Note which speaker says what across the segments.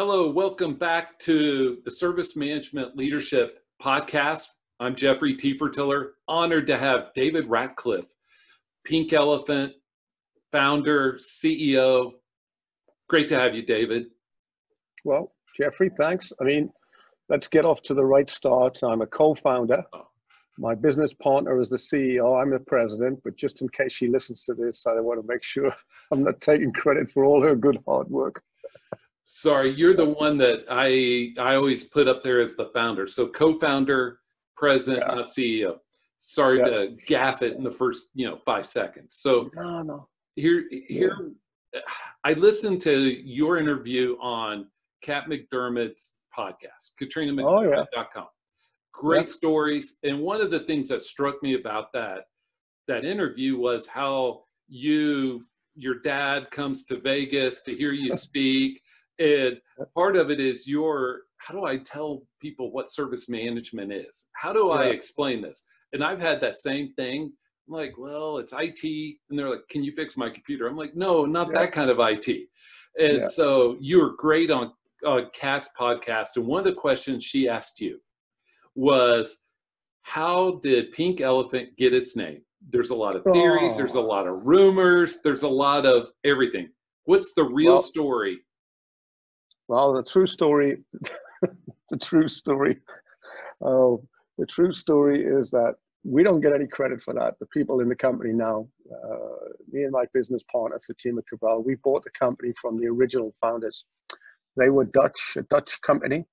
Speaker 1: Hello, welcome back to the Service Management Leadership Podcast. I'm Jeffrey Tefertiller, honored to have David Ratcliffe, Pink Elephant, founder, CEO. Great to have you, David.
Speaker 2: Well, Jeffrey, thanks. Let's get off to the right start. I'm a co-founder. My business partner is the CEO. I'm the president, but just in case she listens to this, I want to make sure I'm not taking credit for all her good hard work.
Speaker 1: Sorry, you're the one that I always put up there as the founder. So co-founder, president, not CEO. Sorry to gaff it in the first 5 seconds. So
Speaker 2: No.
Speaker 1: Here, I listened to your interview on Kat McDermott's podcast, KatrinaMcDermott.com. Great stories. And one of the things that struck me about that interview was how your dad comes to Vegas to hear you speak. And part of it is how do I tell people what service management is? How do I explain this? And I've had that same thing. I'm like, well, it's IT. And they're like, can you fix my computer? I'm like, no, not that kind of IT. And so you were great on Kat's podcast. And one of the questions she asked you was, how did Pink Elephant get its name? There's a lot of theories. There's a lot of rumors. There's a lot of everything. What's the real story?
Speaker 2: Well, the true story is that we don't get any credit for that. The people in the company now, me and my business partner, Fatima Cabral, we bought the company from the original founders. They were Dutch, a Dutch company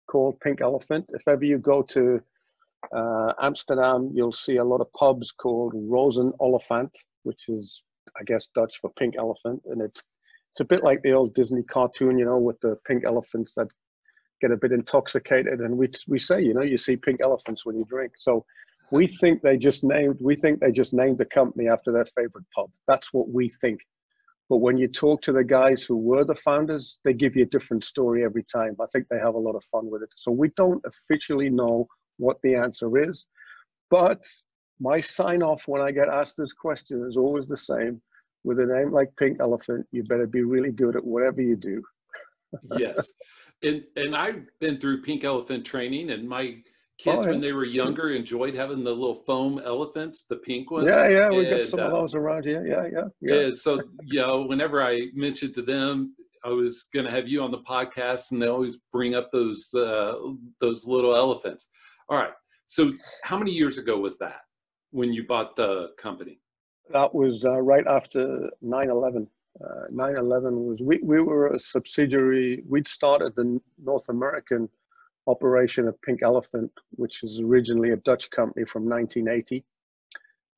Speaker 2: called Pink Elephant. If ever you go to Amsterdam, you'll see a lot of pubs called Rozen Olifant, which is, I guess, Dutch for pink elephant. And it's a bit like the old Disney cartoon, with the pink elephants that get a bit intoxicated. And we say, you see pink elephants when you drink. So we think they just named the company after their favorite pub. That's what we think. But when you talk to the guys who were the founders, they give you a different story every time. I think they have a lot of fun with it. So we don't officially know what the answer is. But my sign off when I get asked this question is always the same. With a name like Pink Elephant, you better be really good at whatever you do.
Speaker 1: Yes. And I've been through Pink Elephant training, and my kids, when they were younger, enjoyed having the little foam elephants, the pink ones.
Speaker 2: Yeah, we got some of those around here. Yeah.
Speaker 1: And so, whenever I mentioned to them I was going to have you on the podcast, and they always bring up those little elephants. All right. So how many years ago was that when you bought the company?
Speaker 2: That was right after 9/11. 9/11 was, we were a subsidiary. We'd started the North American operation of Pink Elephant, which is originally a Dutch company from 1980.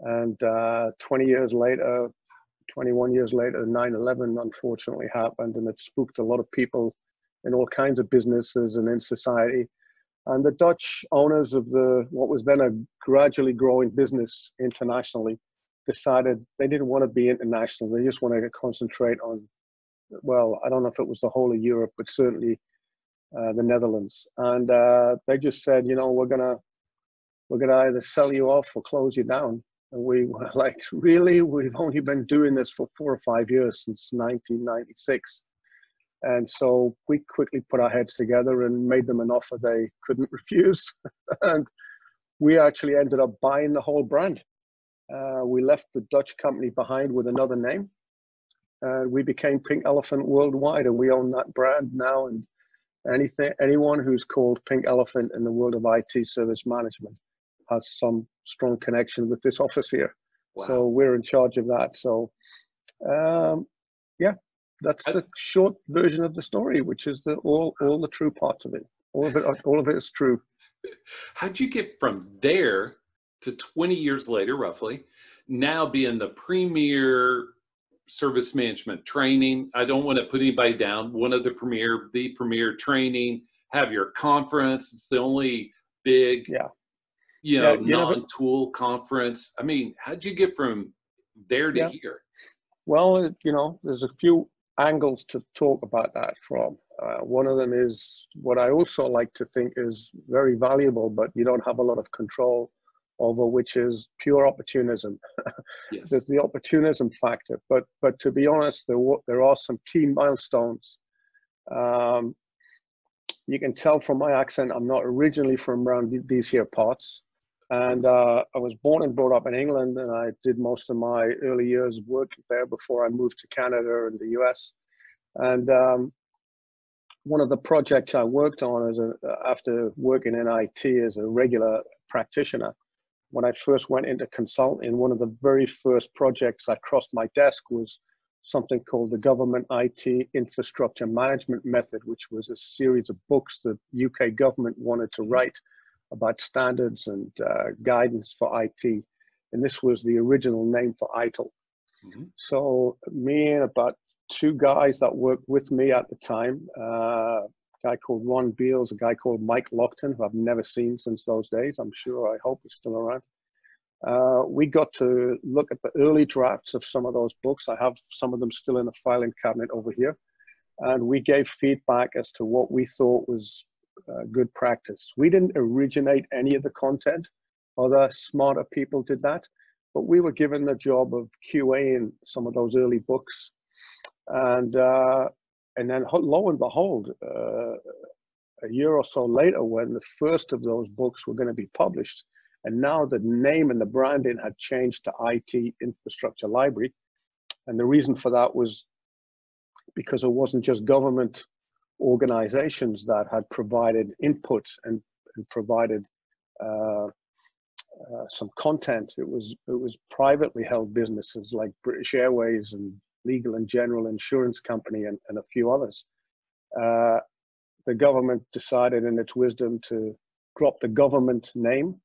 Speaker 2: And 21 years later, 9/11 unfortunately happened, and it spooked a lot of people in all kinds of businesses and in society. And the Dutch owners of what was then a gradually growing business internationally decided they didn't want to be international. They just wanted to concentrate on, well, I don't know if it was the whole of Europe, but certainly the Netherlands. And they just said, we're gonna either sell you off or close you down. And we were like, really? We've only been doing this for 4 or 5 years, since 1996. And so we quickly put our heads together and made them an offer they couldn't refuse. And we actually ended up buying the whole brand. We left the Dutch company behind with another name. We became Pink Elephant worldwide, and we own that brand now. And anyone who's called Pink Elephant in the world of IT service management has some strong connection with this office here. Wow. So we're in charge of that. So that's the short version of the story, which is all the true parts of it. All of it is true.
Speaker 1: How'd you get from there to 20 years later, roughly, now being the premier service management training? I don't want to put anybody down. One of the premier training, have your conference. It's the only big, non-tool conference. I mean, how'd you get from there to here?
Speaker 2: Well, there's a few angles to talk about that from. One of them is what I also like to think is very valuable, but you don't have a lot of control over, which is pure opportunism. Yes. There's the opportunism factor, but to be honest, there are some key milestones You can tell from my accent, I'm not originally from around these here parts. And I was born and brought up in England, and I did most of my early years of work there before I moved to Canada and the US. And one of the projects I worked on after working in IT as a regular practitioner, when I first went into consulting, one of the very first projects that crossed my desk was something called the Government IT Infrastructure Management Method, which was a series of books that UK government wanted to write about standards and guidance for IT. And this was the original name for ITIL. Mm-hmm. So me and about two guys that worked with me at the time, a guy called Ron Beals, a guy called Mike Lockton, who I've never seen since those days. I'm sure, I hope he's still around. We got to look at the early drafts of some of those books. I have some of them still in the filing cabinet over here. And we gave feedback as to what we thought was good practice. We didn't originate any of the content. Other smarter people did that. But we were given the job of QAing some of those early books. And then lo and behold, a year or so later, when the first of those books were going to be published, and now the name and the branding had changed to IT Infrastructure Library. And the reason for that was because it wasn't just government organizations that had provided input and provided some content. It was privately held businesses like British Airways and Legal and General Insurance Company and a few others. The government decided in its wisdom to drop the government name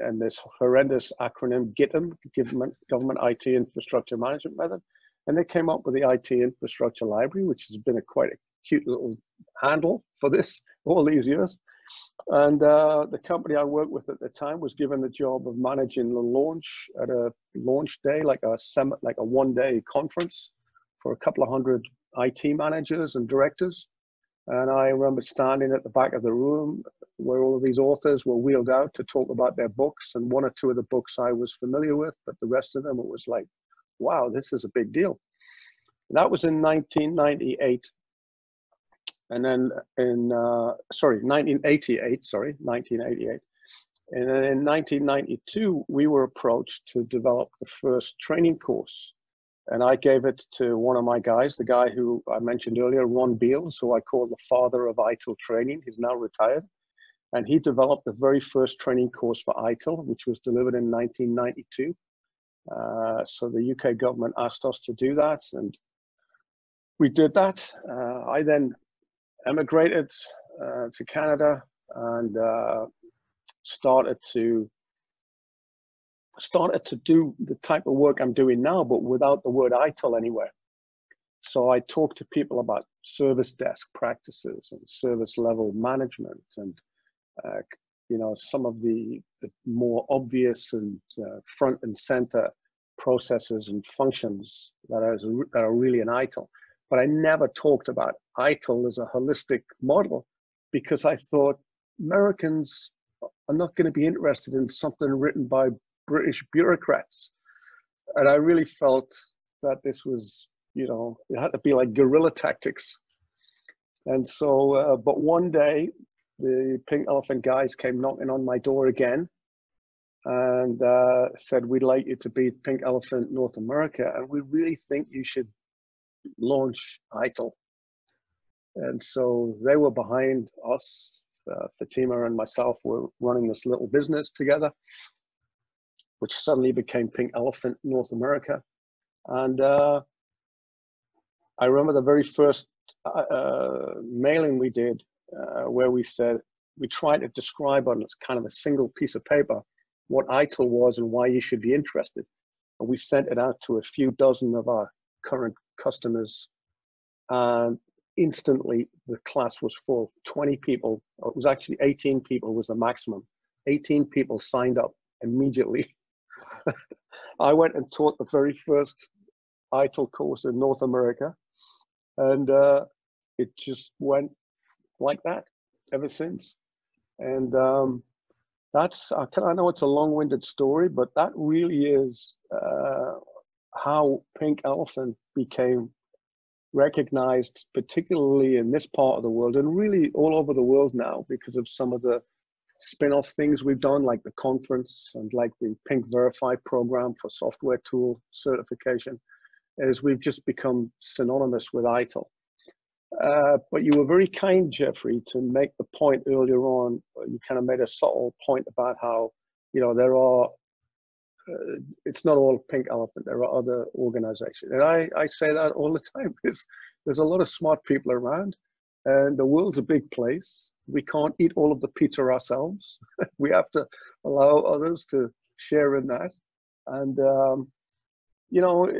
Speaker 2: and this horrendous acronym GITM, Government IT Infrastructure Management Method. And they came up with the IT Infrastructure Library, which has been quite a cute little handle for this all these years. And the company I worked with at the time was given the job of managing the launch at a launch day, like a one-day conference for a couple of hundred IT managers and directors. And I remember standing at the back of the room where all of these authors were wheeled out to talk about their books. And one or two of the books I was familiar with, but the rest of them, it was like, wow, this is a big deal. And that was in 1998. And then in, 1988. And then in 1992, we were approached to develop the first training course. And I gave it to one of my guys, the guy who I mentioned earlier, Ron Beals, who I call the father of ITIL training. He's now retired. And he developed the very first training course for ITIL, which was delivered in 1992. So the UK government asked us to do that. And we did that. I then emigrated to Canada and started to do the type of work I'm doing now, but without the word ITIL anywhere. So I talked to people about service desk practices and service level management and some of the more obvious and front and center processes and functions that are really an ITIL. But I never talked about ITIL as a holistic model because I thought Americans are not going to be interested in something written by British bureaucrats. And I really felt that this was, it had to be like guerrilla tactics. And so, but one day, the Pink Elephant guys came knocking on my door again and said, we'd like you to be Pink Elephant North America. And we really think you should launch ITIL. And so they were behind us. Fatima and myself were running this little business together, which suddenly became Pink Elephant North America. And I remember the very first mailing we did where we said, we tried to describe on kind of a single piece of paper what ITIL was and why you should be interested. And we sent it out to a few dozen of our current customers. And instantly the class was full. 20 people, it was actually 18 people was the maximum. 18 people signed up immediately. I went and taught the very first ITIL course in North America. And it just went like that ever since. And that's, I know it's a long-winded story, but that really is how Pink Elephant became recognized, particularly in this part of the world and really all over the world now, because of some of the spin-off things we've done, like the conference and like the Pink Verify program for software tool certification, is we've just become synonymous with ITIL. But you were very kind, Jeffrey, to make the point earlier on. You kind of made a subtle point about how, you know, there are, it's not all Pink Elephant, there are other organizations. And I say that all the time, because there's a lot of smart people around, and the world's a big place. We can't eat all of the pizza ourselves. We have to allow others to share in that. And, you know,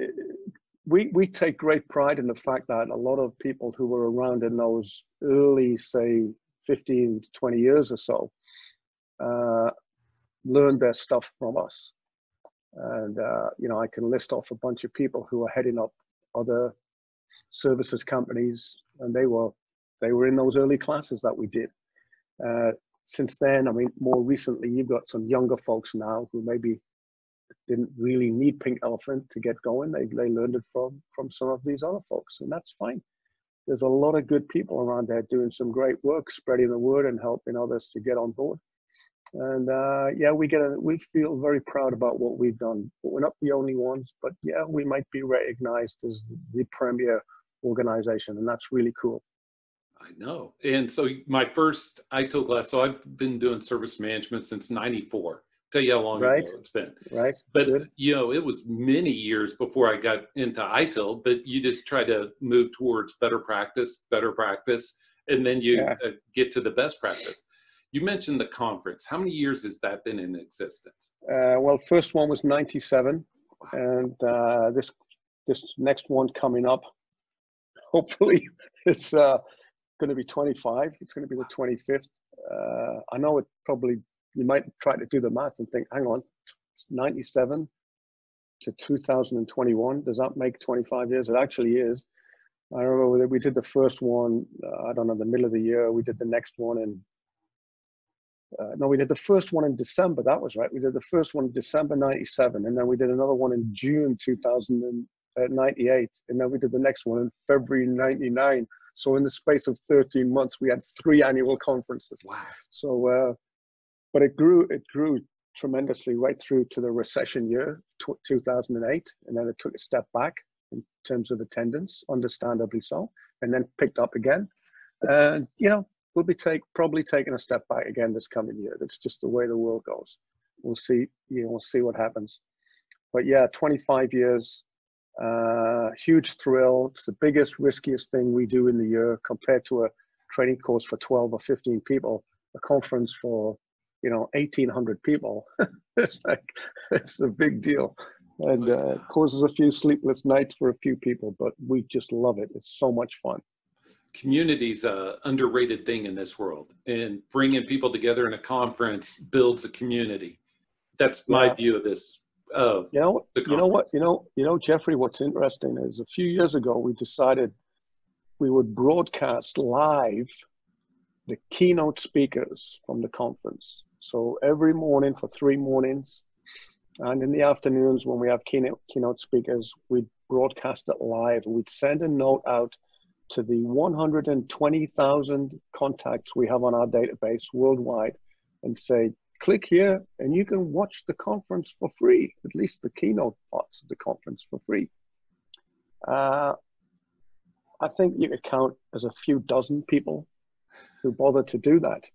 Speaker 2: we take great pride in the fact that a lot of people who were around in those early, say, 15 to 20 years or so, learned their stuff from us. And, you know, I can list off a bunch of people who are heading up other services companies, and they were in those early classes that we did. Since then, I mean, more recently, you've got some younger folks now who maybe didn't really need Pink Elephant to get going. They learned it from some of these other folks, and that's fine. There's a lot of good people around there doing some great work, spreading the word and helping others to get on board. And yeah, we feel very proud about what we've done. But we're not the only ones, but yeah, we might be recognized as the premier organization, and that's really cool.
Speaker 1: I know. And so my first ITIL class, so I've been doing service management since '94. Tell you how long ago it's been.
Speaker 2: Right.
Speaker 1: But, you know, it was many years before I got into ITIL, but you just try to move towards better practice, and then you get to the best practice. You mentioned the conference. How many years has that been in existence?
Speaker 2: Well, first one was 97, and this next one coming up, hopefully, it's going to be 25. It's going to be the 25th. I know it probably, you might try to do the math and think, hang on, it's 97 to 2021. Does that make 25 years? It actually is. I remember that we did the first one, I don't know, the middle of the year. We did the next one in, no, we did the first one in December. That was right. We did the first one in December 97. And then we did another one in June 2098. And then we did the next one in February 99. So in the space of 13 months, we had 3 annual conferences.
Speaker 1: Wow.
Speaker 2: So, but it grew tremendously right through to the recession year, 2008. And then it took a step back in terms of attendance, understandably so, and then picked up again. And, you know, we'll be probably taking a step back again this coming year. That's just the way the world goes. We'll see, you know, we'll see what happens. But yeah, 25 years, huge thrill. It's the biggest, riskiest thing we do in the year compared to a training course for 12 or 15 people, a conference for, you know, 1,800 people. It's a big deal. And causes a few sleepless nights for a few people, but we just love it. It's so much fun.
Speaker 1: Community's a underrated thing in this world, and bringing people together in a conference builds a community. That's my view of this. You know, Jeffrey, what's interesting is a few years ago, we decided we would broadcast live the keynote speakers from the conference. So every morning for 3 mornings, and in the afternoons when we have keynote speakers, we'd broadcast it live, and we'd send a note out to the 120,000 contacts we have on our database worldwide and say, click here and you can watch the conference for free, at least the keynote parts of the conference for free. I think you could count as a few dozen people who bother to do that,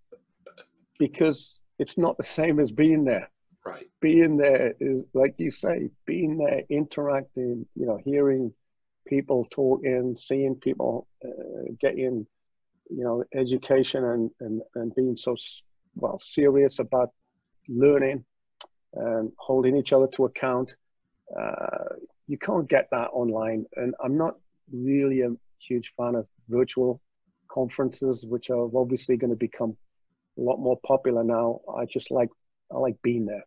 Speaker 1: because it's not the same as being there. Right.
Speaker 2: Being there is, like you say, being there, interacting, you know, hearing people talking, seeing people getting, you know, education and being so, well, serious about learning and holding each other to account. You can't get that online. And I'm not really a huge fan of virtual conferences, which are obviously going to become a lot more popular now. I like being there.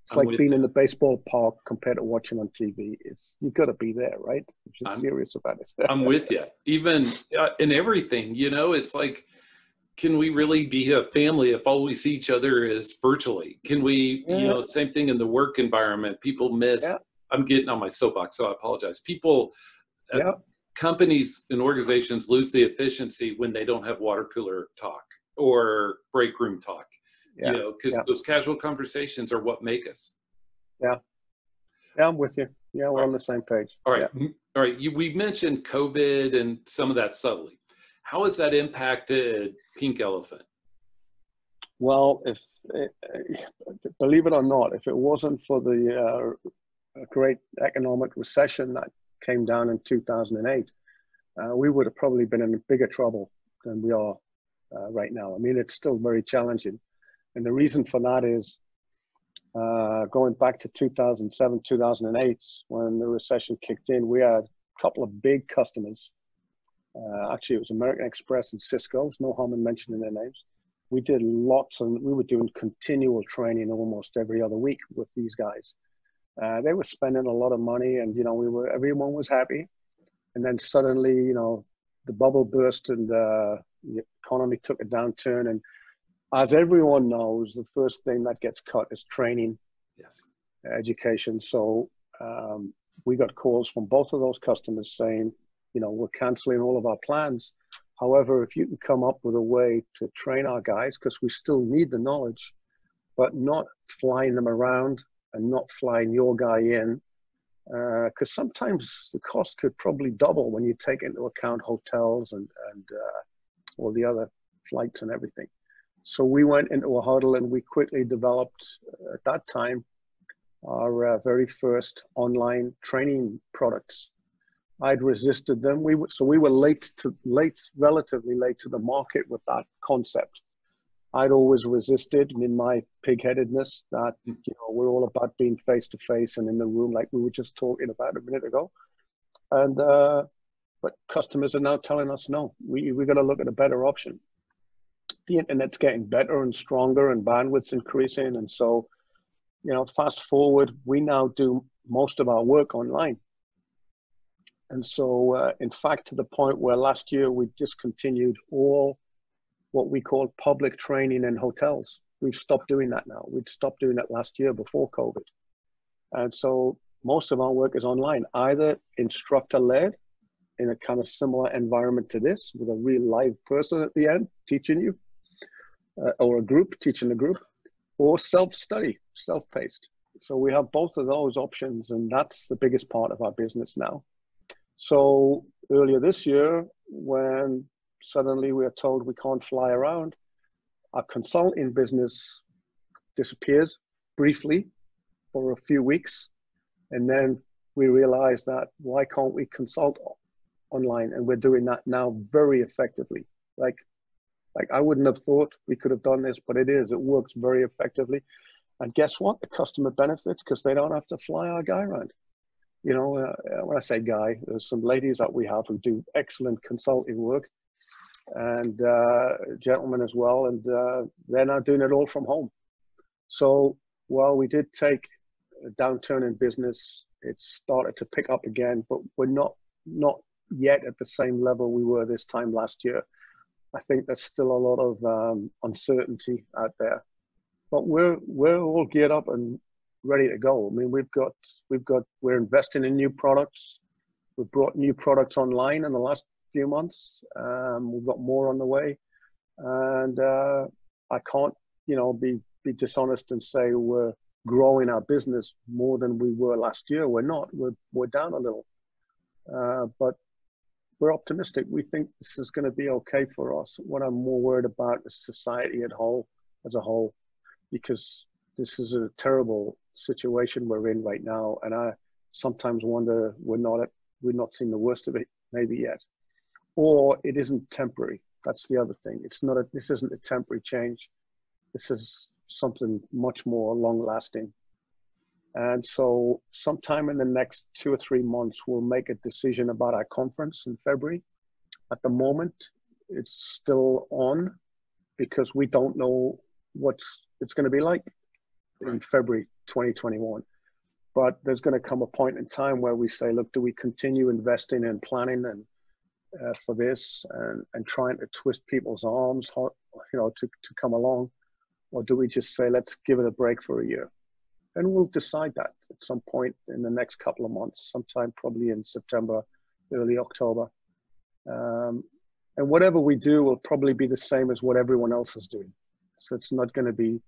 Speaker 2: It's like being in the baseball park compared to watching on TV. You got to be there, right? If you're serious about it.
Speaker 1: I'm with you. Even in everything, you know, it's like, can we really be a family if all we see each other is virtually? Can we, you know, same thing in the work environment. People miss, I'm getting on my soapbox, so I apologize. People companies and organizations lose the efficiency when they don't have water cooler talk or break room talk, you know, because those casual conversations are what make us.
Speaker 2: Yeah. Yeah, I'm with you. Yeah, we're on the same page.
Speaker 1: All right. All right. We mentioned COVID and some of that subtly. How has that impacted Pink Elephant?
Speaker 2: Well, believe it or not, if it wasn't for the great economic recession that came down in 2008, we would have probably been in bigger trouble than we are right now. I mean, it's still very challenging. And the reason for that is going back to 2007, 2008, when the recession kicked in, we had a couple of big customers. Actually, it was American Express and Cisco. There's no harm in mentioning their names. We did lots, and we were doing continual training almost every other week with these guys. They were spending a lot of money, and, you know, everyone was happy. And then suddenly, you know, the bubble burst and the economy took a downturn. And as everyone knows, the first thing that gets cut is training, education. So we got calls from both of those customers saying, you know, we're canceling all of our plans. However, if you can come up with a way to train our guys, because we still need the knowledge, but not flying them around and not flying your guy in, because sometimes the cost could probably double when you take into account hotels and all the other flights and everything. So we went into a huddle and we quickly developed at that time our very first online training products. I'd resisted them. So we were relatively late to the market with that concept. I'd always resisted in my pig-headedness that, you know, we're all about being face-to-face and in the room, like we were just talking about a minute ago. And but customers are now telling us, no, we're going to look at a better option. The internet's getting better and stronger and bandwidth's increasing. And so, you know, fast forward, we now do most of our work online. And so, in fact, to the point where last year we discontinued all what we call public training in hotels. We've stopped doing that now. We'd stopped doing it last year before COVID. And so most of our work is online, either instructor-led in a kind of similar environment to this, with a real live person at the end teaching you, or a group teaching a group, or self-study, self-paced. So we have both of those options, and that's the biggest part of our business now. So earlier this year, when suddenly we are told we can't fly around, our consulting business disappeared briefly for a few weeks. And then we realized that why can't we consult online? And we're doing that now very effectively. Like I wouldn't have thought we could have done this, but it works very effectively. And guess what? The customer benefits because they don't have to fly our guy around. You know, when I say guy, there's some ladies that we have who do excellent consulting work, and gentlemen as well, and they're now doing it all from home. So while we did take a downturn in business, it started to pick up again, but we're not yet at the same level we were this time last year. I think there's still a lot of uncertainty out there, but we're all geared up and ready to go. I mean, we're investing in new products. We've brought new products online in the last few months. We've got more on the way, and I can't, you know, be dishonest and say we're growing our business more than we were last year. We're not. We're down a little, but we're optimistic. We think this is going to be okay for us. What I'm more worried about is society as a whole, because this is a terrible situation we're in right now, and I sometimes wonder we're not seeing the worst of it maybe yet, or it isn't temporary. That's the other thing. This isn't a temporary change. This is something much more long-lasting. And so sometime in the next 2 or 3 months, we'll make a decision about our conference in February. At the moment, it's still on because we don't know what it's going to be like in February 2021. But there's going to come a point in time where we say, look, do we continue investing and planning and for this and trying to twist people's arms, you know, to come along, or do we just say, let's give it a break for a year? And we'll decide that at some point in the next couple of months, sometime probably in September, early October. And whatever we do will probably be the same as what everyone else is doing. So it's not going to be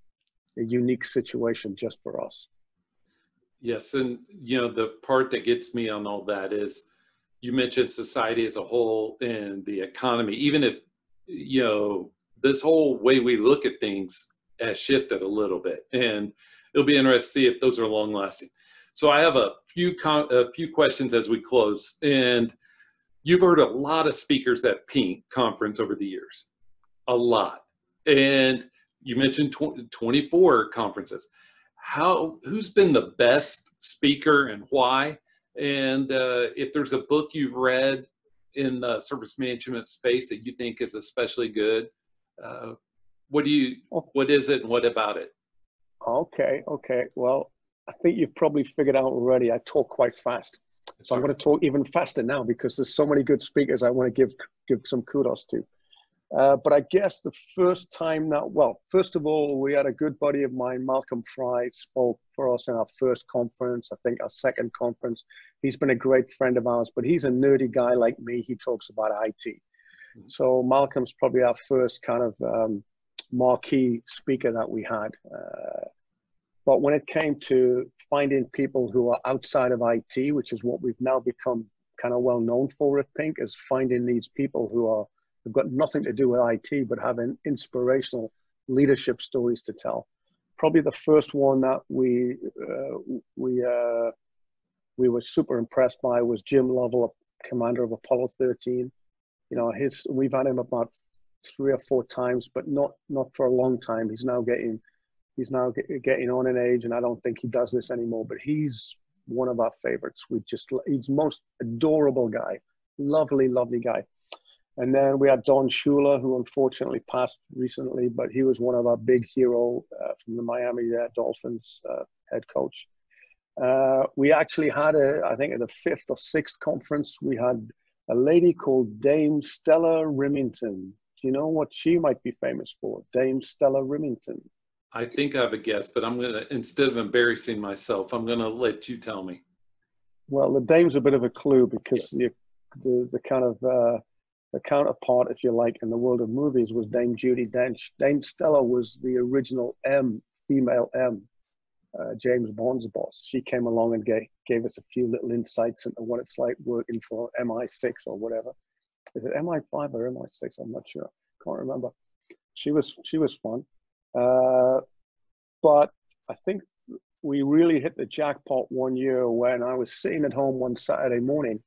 Speaker 2: a unique situation just for us.
Speaker 1: Yes, and the part that gets me on all that is you mentioned society as a whole and the economy. Even if this whole way we look at things has shifted a little bit, and it'll be interesting to see if those are long lasting. So I have a few questions as we close, and you've heard a lot of speakers at Pink Conference over the years, a lot, and you mentioned 24 conferences. Who's been the best speaker and why? And if there's a book you've read in the service management space that you think is especially good, what is it and what about it?
Speaker 2: Okay. Well, I think you've probably figured out already. I talk quite fast. So I'm going to talk even faster now because there's so many good speakers I want to give some kudos to. But I guess the first time first of all, we had a good buddy of mine, Malcolm Fry, spoke for us in our first conference, I think our second conference. He's been a great friend of ours, but he's a nerdy guy like me. He talks about IT. So Malcolm's probably our first kind of marquee speaker that we had. But when it came to finding people who are outside of IT, which is what we've now become kind of well known for at Pink, is finding these people who've got nothing to do with IT, but having inspirational leadership stories to tell. Probably the first one that we were super impressed by was Jim Lovell, commander of Apollo 13. We've had him about 3 or 4 times, but not for a long time. He's now getting on in age, and I don't think he does this anymore, but he's one of our favorites. He's the most adorable guy, lovely guy. And then we had Don Shula, who unfortunately passed recently, but he was one of our big hero from the Miami Dolphins head coach. We actually had I think at the 5th or 6th conference, we had a lady called Dame Stella Remington. Do you know what she might be famous for? Dame Stella Remington.
Speaker 1: I think I have a guess, but instead of embarrassing myself, I'm gonna let you tell me.
Speaker 2: Well, the dame's a bit of a clue because the kind of the counterpart, if you like, in the world of movies was Dame Judi Dench. Dame Stella was the original female M, James Bond's boss. She came along and gave us a few little insights into what it's like working for MI6 or whatever. Is it MI5 or MI6? I'm not sure. Can't remember. She was fun. But I think we really hit the jackpot one year when I was sitting at home one Saturday morning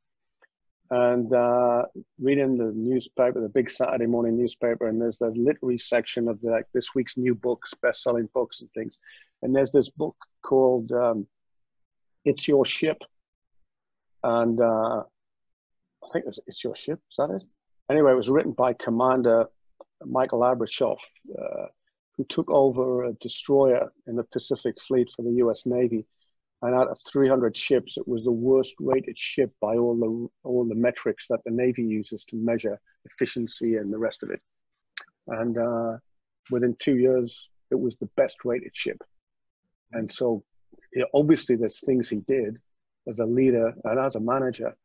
Speaker 2: and reading the newspaper, the big Saturday morning newspaper, and there's the literary section of this week's new books, best-selling books and things. And there's this book called It's Your Ship. And I think it's Your Ship, is that it? Anyway, it was written by Commander Michael Abrashoff, who took over a destroyer in the Pacific Fleet for the US Navy. And out of 300 ships, it was the worst rated ship by all the metrics that the Navy uses to measure efficiency and the rest of it. And within 2 years, it was the best rated ship. And so obviously there's things he did as a leader and as a manager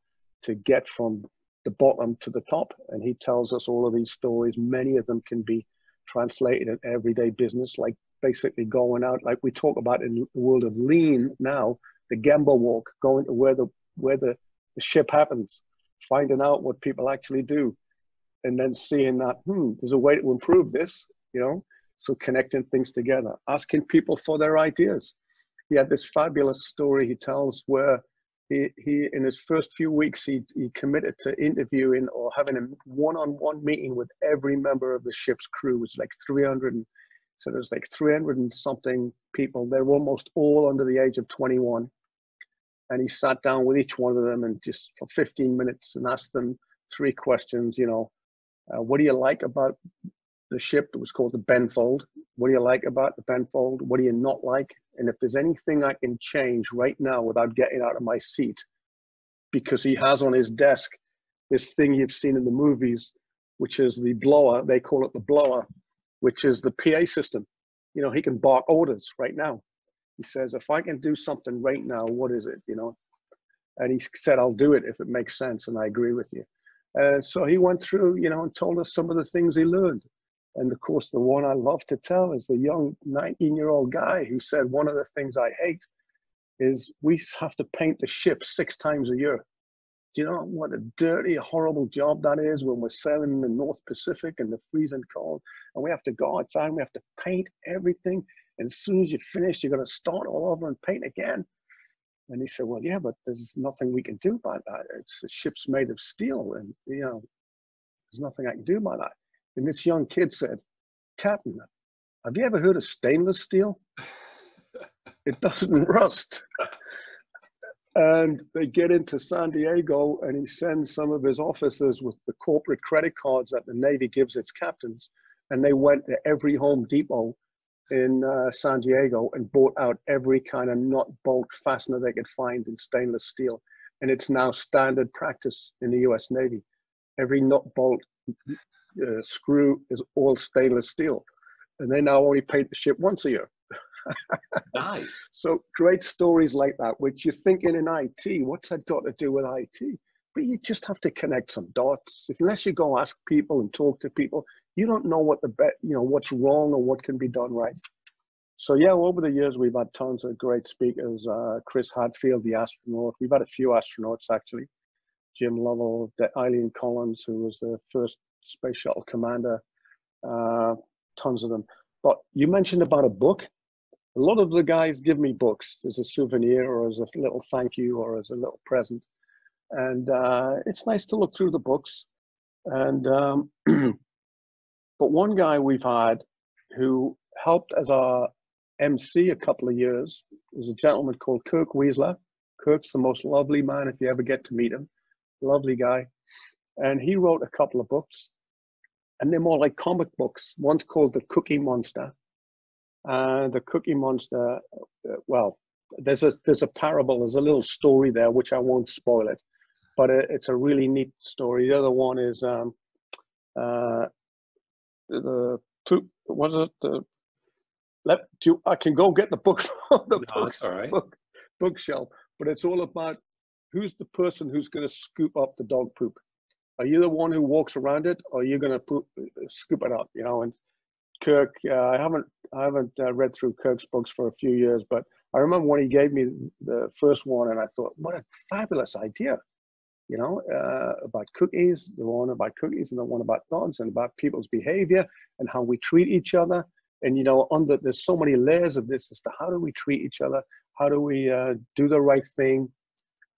Speaker 2: to get from the bottom to the top. And he tells us all of these stories. Many of them can be translated in everyday business, like basically going out, like we talk about in the world of lean now, the Gemba walk, going to where the ship happens, finding out what people actually do, and then seeing that, there's a way to improve this, so connecting things together, asking people for their ideas. He had this fabulous story he tells where he in his first few weeks, he committed to interviewing or having a one-on-one meeting with every member of the ship's crew, which is like 300. So there's like 300 and something people. They're almost all under the age of 21. And he sat down with each one of them and just for 15 minutes and asked them 3 questions, what do you like about the ship? It was called the Benfold. What do you like about the Benfold? What do you not like? And if there's anything I can change right now without getting out of my seat, because he has on his desk this thing you've seen in the movies, which is the blower. They call it the blower, which is the PA system. He can bark orders right now. He says, if I can do something right now, what is it, And he said, I'll do it if it makes sense. And I agree with you. So he went through, you know, and told us some of the things he learned. And of course, the one I love to tell is the young 19-year-old guy who said, one of the things I hate is we have to paint the ship 6 times a year. Do you know what a dirty, horrible job that is when we're sailing in the North Pacific and the freezing cold, and we have to go outside and we have to paint everything. And as soon as you finish, you're going to start all over and paint again. And he said, well, yeah, but there's nothing we can do about that. It's the ship's made of steel, and, you know, there's nothing I can do about that. And this young kid said, Captain, have you ever heard of stainless steel? It doesn't rust. And they get into San Diego, and he sends some of his officers with the corporate credit cards that the Navy gives its captains. And they went to every Home Depot in San Diego and bought out every kind of nut, bolt, fastener they could find in stainless steel. And it's now standard practice in the US Navy. Every nut, bolt, screw is all stainless steel. And they now only paint the ship once a year.
Speaker 1: Nice.
Speaker 2: So great stories like that, which you're thinking in IT, what's that got to do with IT? But you just have to connect some dots. Unless you go ask people and talk to people, you don't know what what's wrong or what can be done right. So yeah, over the years, we've had tons of great speakers. Chris Hadfield, the astronaut. We've had a few astronauts, actually. Jim Lovell, Eileen Collins, who was the first space shuttle commander. Tons of them. But you mentioned about a book. A lot of the guys give me books as a souvenir or as a little thank you or as a little present. And it's nice to look through the books. And but one guy we've had who helped as our MC a couple of years is a gentleman called Kirk Weisler. Kirk's the most lovely man if you ever get to meet him. Lovely guy. And he wrote a couple of books. And they're more like comic books. One's called The Cookie Monster. The Cookie Monster, well, there's a parable, there's a little story there, which I won't spoil it, but it's a really neat story. The other one is I can go get the book from the bookshelf, but it's all about who's the person who's going to scoop up the dog poop. Are you the one who walks around it, or are you going to scoop it up? You know, and Kirk, I haven't read through Kirk's books for a few years, but I remember when he gave me the first one, and I thought, what a fabulous idea, you know, about cookies, the one about cookies, and the one about dogs, and about people's behavior and how we treat each other. And, you know, there's so many layers of this as to how do we treat each other? How do we do the right thing?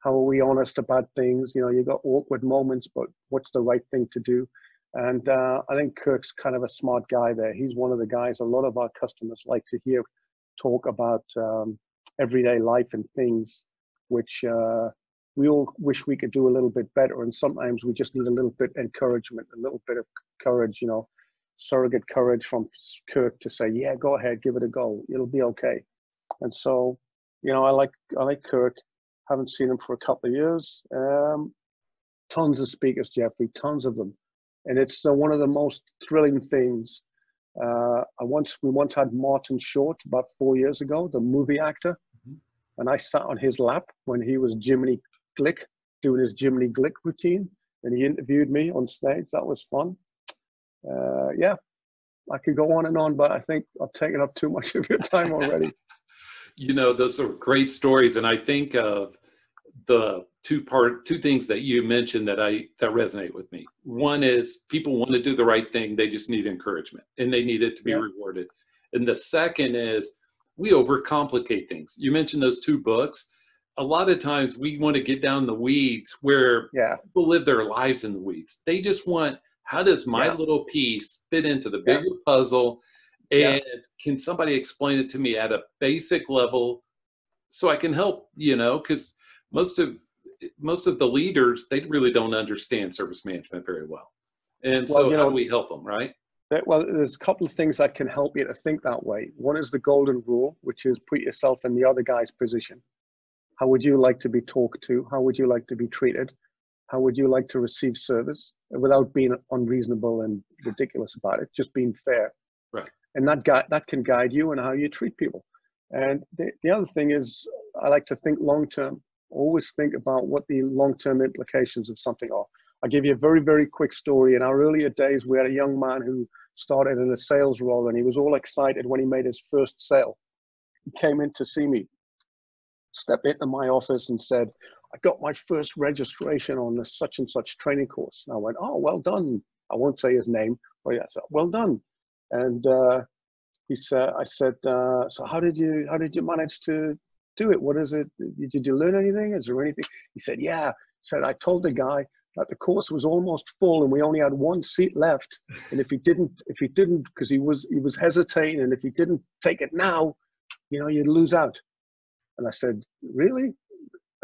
Speaker 2: How are we honest about things? You know, you got awkward moments, but what's the right thing to do? And I think Kirk's kind of a smart guy there. He's one of the guys a lot of our customers like to hear talk about everyday life and things, which we all wish we could do a little bit better. And sometimes we just need a little bit of encouragement, a little bit of courage, you know, surrogate courage from Kirk to say, yeah, go ahead, give it a go. It'll be okay. And so, you know, I like Kirk. Haven't seen him for a couple of years. Tons of speakers, Jeffrey, tons of them. And it's one of the most thrilling things. We once had Martin Short about 4 years ago, the movie actor. Mm-hmm. And I sat on his lap when he was Jiminy Glick, doing his Jiminy Glick routine. And he interviewed me on stage. That was fun. Yeah, I could go on and on, but I think I've taken up too much of your time already.
Speaker 1: You know, those are great stories. And I think of the two things that you mentioned that resonate with me. One is people want to do the right thing. They just need encouragement and they need it to be rewarded. And the second is we overcomplicate things. You mentioned those 2 books. A lot of times we want to get down the weeds where people live their lives in the weeds. They just want, how does my little piece fit into the bigger puzzle? And can somebody explain it to me at a basic level so I can help, you know, because most of the leaders, they really don't understand service management very well. And so how do we help them, right?
Speaker 2: Well, there's a couple of things that can help you to think that way. One is the golden rule, which is put yourself in the other guy's position. How would you like to be talked to? How would you like to be treated? How would you like to receive service without being unreasonable and ridiculous about it, just being fair?
Speaker 1: Right.
Speaker 2: And that can guide you in how you treat people. And the other thing is, I like to think long term. Always think about what the long-term implications of something are. I'll give you a very, very quick story. In our earlier days, we had a young man who started in a sales role, and he was all excited when he made his first sale. He came in to see me, stepped into my office and said, I got my first registration on the such and such training course. And I went, oh, well done. I won't say his name, but yeah, so, well done. And he said, I said, so how did you manage to do it? What is it? Did you learn anything? Is there anything? He said, yeah. He said, I told the guy that the course was almost full and we only had one seat left. And if he didn't, because he was hesitating, and if he didn't take it now, you know, you'd lose out. And I said, really?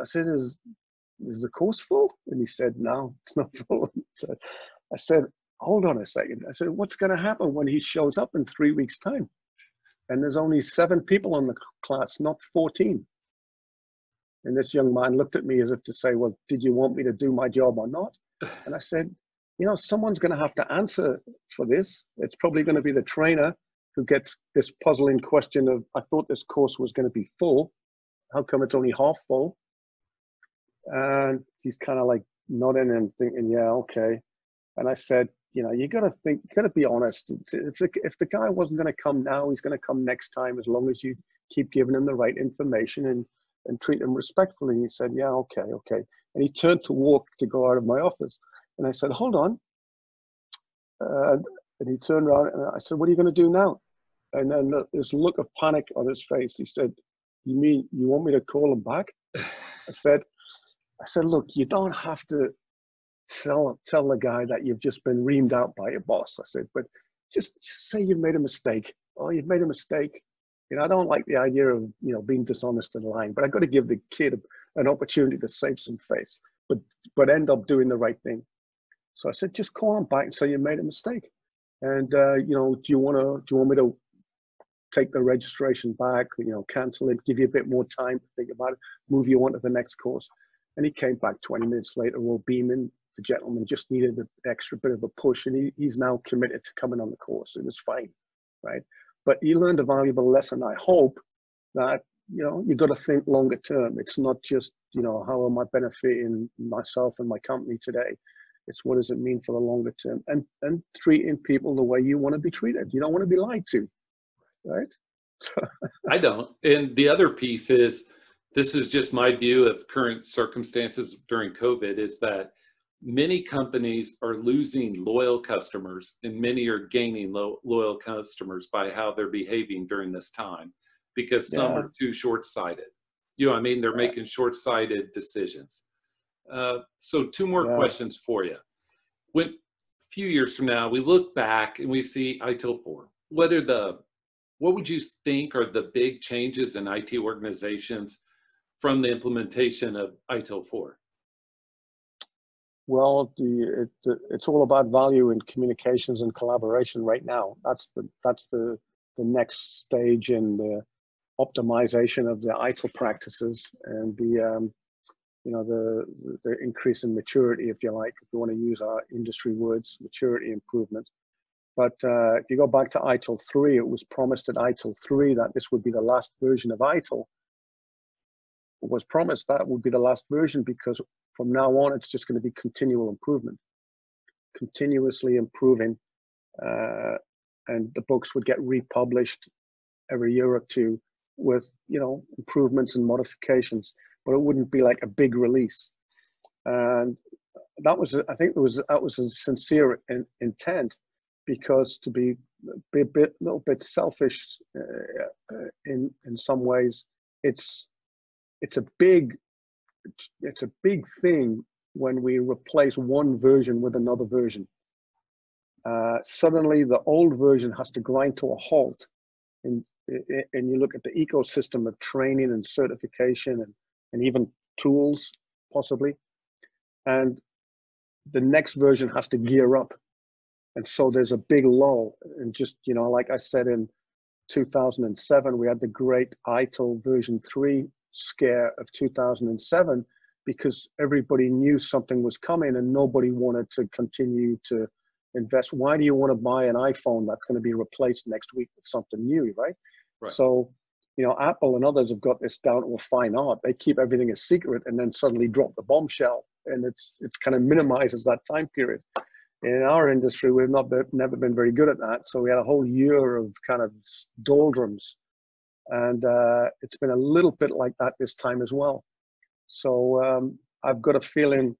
Speaker 2: I said, is the course full? And he said, no, it's not full. So I said, hold on a second. I said, what's going to happen when he shows up in 3 weeks' time? And there's only 7 people in the class, not 14. And this young man looked at me as if to say, well, did you want me to do my job or not? And I said, you know, someone's going to have to answer for this. It's probably going to be the trainer who gets this puzzling question of, I thought this course was going to be full. How come it's only half full? And he's kind of like nodding and thinking, yeah, okay. And I said, you know, you got to think, you got to be honest. If the guy wasn't going to come now, he's going to come next time, as long as you keep giving him the right information and treat him respectfully. And he said, yeah, okay. And he turned to walk to go out of my office. And I said, hold on. And he turned around and I said, what are you going to do now? And then this look of panic on his face, he said, you mean you want me to call him back? I said, look, you don't have to tell the guy that you've just been reamed out by your boss. I said, but just say you've made a mistake. Oh, you've made a mistake. You know, I don't like the idea of, you know, being dishonest and lying, but I got to give the kid an opportunity to save some face, but end up doing the right thing. So I said, just call him back and say you made a mistake. And, you know, do you want me to take the registration back, you know, cancel it, give you a bit more time to think about it, move you on to the next course? And he came back 20 minutes later, all beaming. The gentleman just needed an extra bit of a push, and he's now committed to coming on the course. It was fine, right? But he learned a valuable lesson. I hope that, you know, you got to think longer term. It's not just, you know, how am I benefiting myself and my company today? It's what does it mean for the longer term, and treating people the way you want to be treated. You don't want to be lied to, right?
Speaker 1: I don't. And the other piece is, this is just my view of current circumstances during COVID, is that many companies are losing loyal customers and many are gaining loyal customers by how they're behaving during this time, because some are too short-sighted. You know what I mean? They're making short-sighted decisions. So 2 more questions for you. When a few years from now, we look back and we see ITIL 4, what would you think are the big changes in IT organizations from the implementation of ITIL 4?
Speaker 2: Well, it's all about value in communications and collaboration right now. That's the next stage in the optimization of the ITIL practices, and the you know, the increase in maturity, if you like, if you want to use our industry words, maturity improvement. But if you go back to ITIL 3, it was promised at ITIL 3 that this would be the last version of ITIL. It was promised that would be the last version, because from now on, it's just going to be continual improvement, continuously improving. And the books would get republished every year or 2 with, you know, improvements and modifications, but it wouldn't be like a big release. And that was, I think that was a sincere intent, because to be a little bit selfish in some ways, it's a big thing when we replace one version with another version. Suddenly the old version has to grind to a halt, and you look at the ecosystem of training and certification and even tools possibly, and the next version has to gear up. And so there's a big lull. And just, you know, like I said, in 2007, we had the great ITIL version 3 scare of 2007, because everybody knew something was coming and nobody wanted to continue to invest. Why do you want to buy an iPhone that's going to be replaced next week with something new, right? So You know, Apple and others have got this down to a fine art. They keep everything a secret and then suddenly drop the bombshell, and it kind of minimizes that time period. In our industry, we've never been very good at that. So we had a whole year of kind of doldrums, and it's been a little bit like that this time as well. So I've got a feeling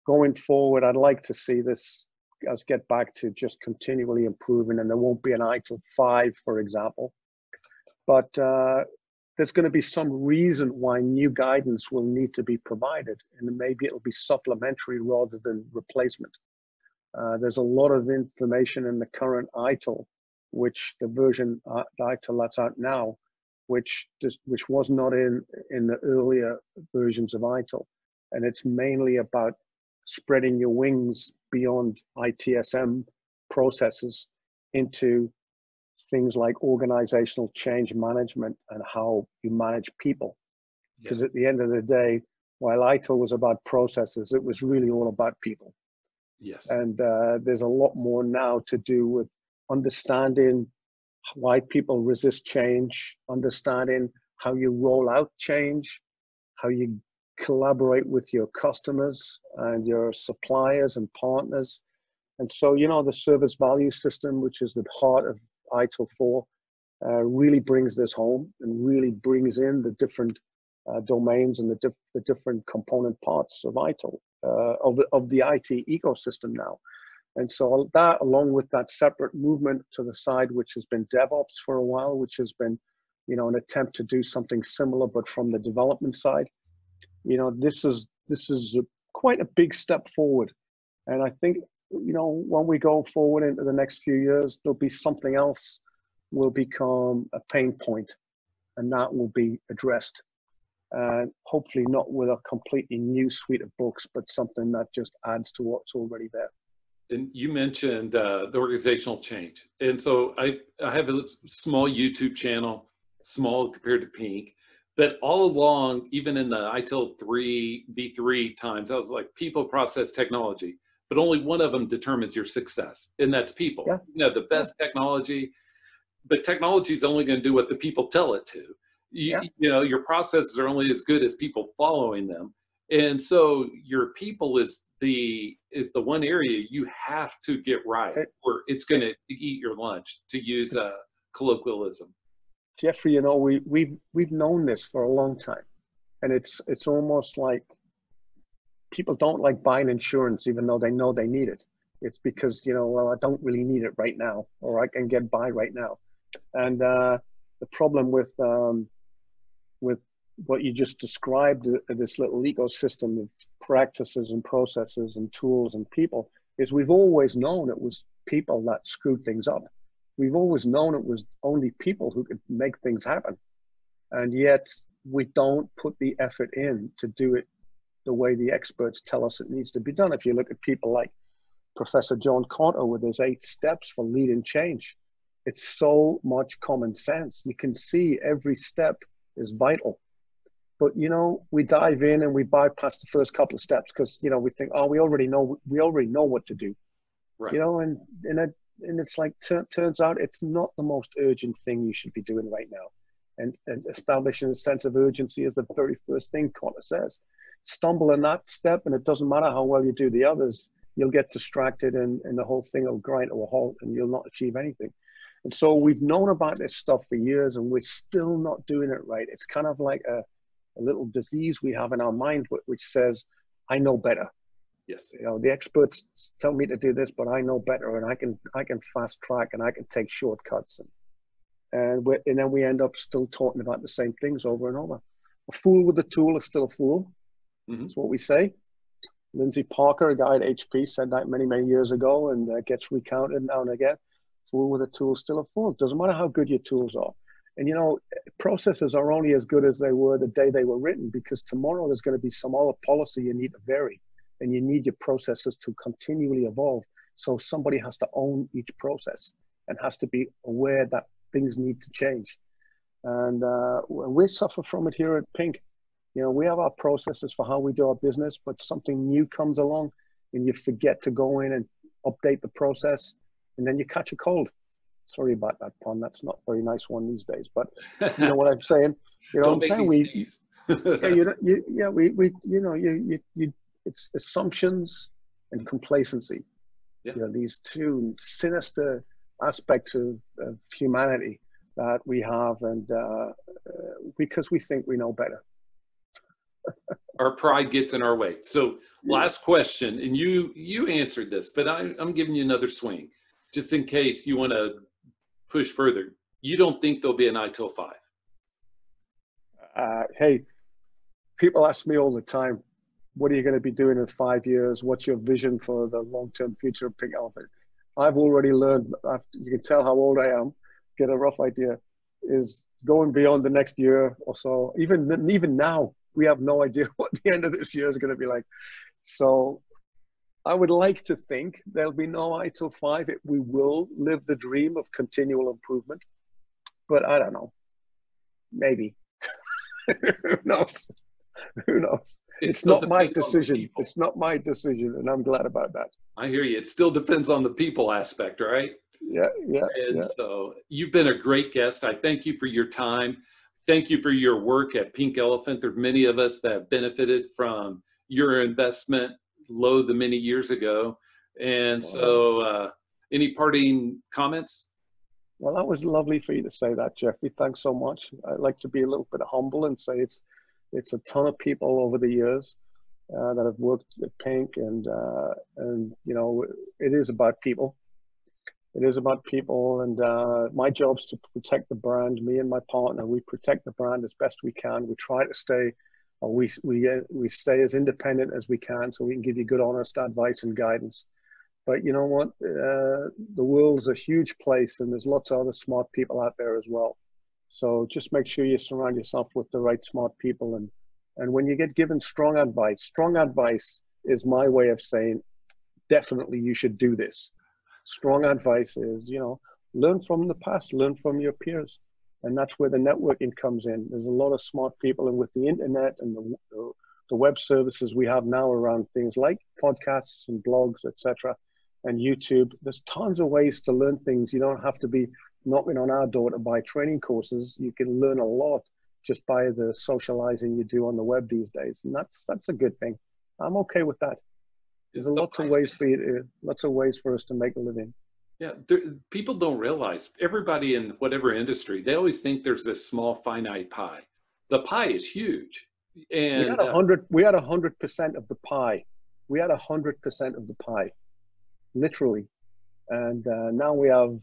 Speaker 2: going forward, I'd like to see us get back to just continually improving, and there won't be an ITIL 5, for example. But there's going to be some reason why new guidance will need to be provided, and maybe it'll be supplementary rather than replacement. There's a lot of information in the current ITIL, which the version the ITIL that's out now, which was not in the earlier versions of ITIL, and it's mainly about spreading your wings beyond ITSM processes into things like organizational change management and how you manage people. Because at the end of the day, while ITIL was about processes, it was really all about people.
Speaker 1: Yes.
Speaker 2: And there's a lot more now to do with understanding why people resist change, understanding how you roll out change, how you collaborate with your customers and your suppliers and partners. And so, you know, the service value system, which is the heart of ITIL 4, really brings this home and really brings in the different domains and the different component parts of ITIL, of the IT ecosystem now. And so that, along with that separate movement to the side, which has been DevOps for a while, which has been, you know, an attempt to do something similar, but from the development side, you know, this is quite a big step forward. And I think, you know, when we go forward into the next few years, there'll be something else will become a pain point, and that will be addressed. And hopefully not with a completely new suite of books, but something that just adds to what's already there.
Speaker 1: And you mentioned the organizational change. And so I have a small YouTube channel, small compared to Pink, but all along, even in the ITIL 3, V3 times, I was like, people, process, technology. But only one of them determines your success, and that's people.
Speaker 2: Yeah.
Speaker 1: You know, the best technology, but technology is only going to do what the people tell it to. You know, your processes are only as good as people following them. And so your people is the one area you have to get right, or it's going to eat your lunch, to use a colloquialism.
Speaker 2: Jeffrey, you know, we've known this for a long time, and it's almost like people don't like buying insurance even though they know they need it. It's because, you know, well, I don't really need it right now, or I can get by right now. And the problem with what you just described, this little ecosystem of practices and processes and tools and people, is we've always known it was people that screwed things up. We've always known it was only people who could make things happen. And yet we don't put the effort in to do it the way the experts tell us it needs to be done. If you look at people like Professor John Cotto with his 8 steps for leading change, it's so much common sense. You can see every step is vital. But, you know, we dive in and we bypass the first couple of steps because, you know, we think, oh, we already know what to do. Right. You know, and it's like, turns out it's not the most urgent thing you should be doing right now. And establishing a sense of urgency is the very first thing Cotto says. Stumble in that step, and it doesn't matter how well you do the others, you'll get distracted and the whole thing will grind to a halt and you'll not achieve anything. And so we've known about this stuff for years and we're still not doing it right. It's kind of like a little disease we have in our mind, which says, I know better.
Speaker 1: Yes.
Speaker 2: You know, the experts tell me to do this, but I know better, and I can fast track and I can take shortcuts. And then we end up still talking about the same things over and over. A fool with a tool is still a fool. Mm-hmm. That's what we say. Lindsay Parker, a guy at HP, said that many, many years ago, and gets recounted now and again. Fool with a tool is still a fool. It doesn't matter how good your tools are. And, you know, processes are only as good as they were the day they were written, because tomorrow there's going to be some other policy you need to vary, and you need your processes to continually evolve. So somebody has to own each process and has to be aware that things need to change. And we suffer from it here at Pink. You know, we have our processes for how we do our business, but something new comes along and you forget to go in and update the process, and then you catch a cold. Sorry about that pun. That's not a very nice one these days, but you know what I'm saying. You know
Speaker 1: Don't
Speaker 2: what I'm saying. It's assumptions and complacency.
Speaker 1: Yeah.
Speaker 2: You know, these two sinister aspects of humanity that we have, and because we think we know better.
Speaker 1: Our pride gets in our way. So last question, and you answered this, but I'm giving you another swing, just in case you want to push further. You don't think there'll be an ITIL 5?
Speaker 2: Hey, people ask me all the time, what are you going to be doing in 5 years? What's your vision for the long-term future of Pink Elephant? I've already learned, you can tell how old I am, get a rough idea, is going beyond the next year or so. Even now, we have no idea what the end of this year is going to be like. So I would like to think there'll be no ITIL 5. We will live the dream of continual improvement. But I don't know. Maybe. Who knows? Who knows? It's not my decision. It's not my decision, and I'm glad about that.
Speaker 1: I hear you. It still depends on the people aspect, right?
Speaker 2: Yeah.
Speaker 1: So you've been a great guest. I thank you for your time. Thank you for your work at Pink Elephant. There are many of us that have benefited from your investment many years ago. And so any parting comments?
Speaker 2: Well, that was lovely for you to say that, Jeffrey. Thanks so much. I'd like to be a little bit humble and say it's a ton of people over the years that have worked at Pink, and you know, it is about people. It is about people, and my job's to protect the brand. Me and my partner, we protect the brand as best we can. We try to stay, or we stay as independent as we can, so we can give you good, honest advice and guidance. But you know what? The world's a huge place, and there's lots of other smart people out there as well. So just make sure you surround yourself with the right smart people. And when you get given strong advice is my way of saying, definitely you should do this. Strong advice is, you know, learn from the past, learn from your peers. And that's where the networking comes in. There's a lot of smart people, and with the internet and the web services we have now around things like podcasts and blogs, etc., and YouTube, there's tons of ways to learn things. You don't have to be knocking on our door to buy training courses. You can learn a lot just by the socializing you do on the web these days. And that's a good thing. I'm okay with that. There's lots of ways for us to make a living.
Speaker 1: Yeah, people don't realize, everybody in whatever industry, they always think there's this small finite pie. The pie is huge. And
Speaker 2: we had 100% of the pie. We had 100% of the pie, literally. And now we have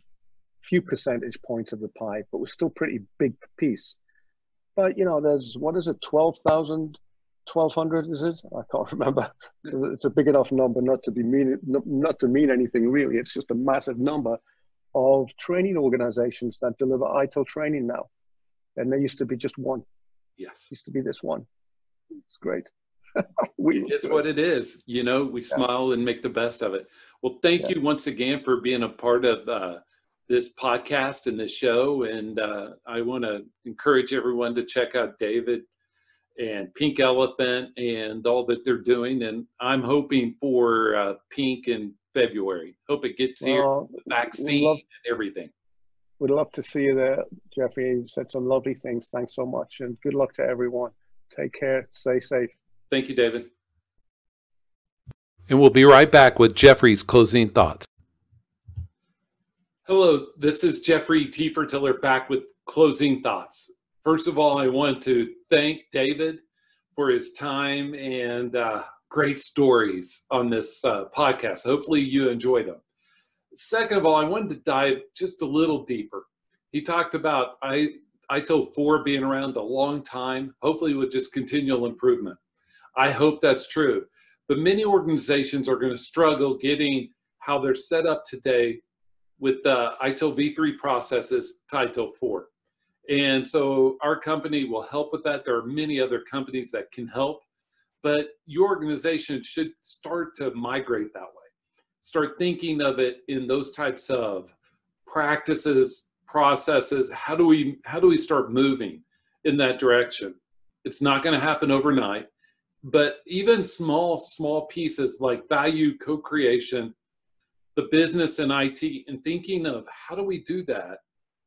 Speaker 2: few percentage points of the pie, but we're still pretty big piece. But you know, there's, what is it, 12,000, 1,200 is it? I can't remember. So it's a big enough number not to mean anything really. It's just a massive number of training organizations that deliver ITIL training now. And there used to be just one.
Speaker 1: Yes.
Speaker 2: Used to be this one. It's great.
Speaker 1: It's what it is. You know, we smile and make the best of it. Well, thank you once again for being a part of this podcast and this show. And I want to encourage everyone to check out David and Pink Elephant and all that they're doing. And I'm hoping for Pink in February. Hope it gets here, the vaccine and everything.
Speaker 2: We'd love to see you there, Jeffrey. You've said some lovely things. Thanks so much. And good luck to everyone. Take care. Stay safe.
Speaker 1: Thank you, David. And we'll be right back with Jeffrey's closing thoughts. Hello, this is Jeffrey Tefertiller back with closing thoughts. First of all, I want to thank David for his time and great stories on this podcast. Hopefully you enjoy them. Second of all, I wanted to dive just a little deeper. He talked about ITIL 4 being around a long time, hopefully with just continual improvement. I hope that's true. But many organizations are going to struggle getting how they're set up today with the ITIL v3 processes to ITIL 4. And so our company will help with that. There are many other companies that can help, but your organization should start to migrate that way. Start thinking of it in those types of practices, processes. How do we start moving in that direction? It's not going to happen overnight, but even small pieces like value co-creation, the business and IT, and thinking of how do we do that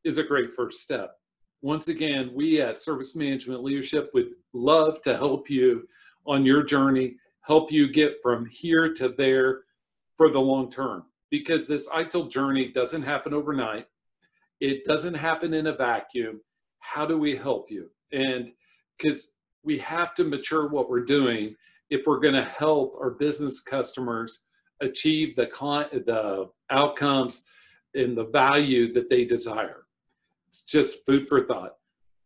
Speaker 1: is a great first step. Once again, we at Service Management Leadership would love to help you on your journey, help you get from here to there for the long term, because this ITIL journey doesn't happen overnight. It doesn't happen in a vacuum. How do we help you? And because we have to mature what we're doing if we're going to help our business customers achieve the outcomes and the value that they desire. It's just food for thought.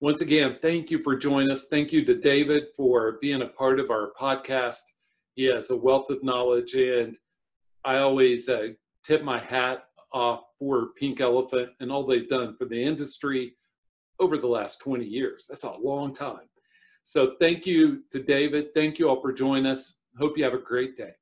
Speaker 1: Once again, thank you for joining us. Thank you to David for being a part of our podcast. He has a wealth of knowledge, and I always tip my hat off for Pink Elephant and all they've done for the industry over the last 20 years. That's a long time. So thank you to David. Thank you all for joining us. Hope you have a great day.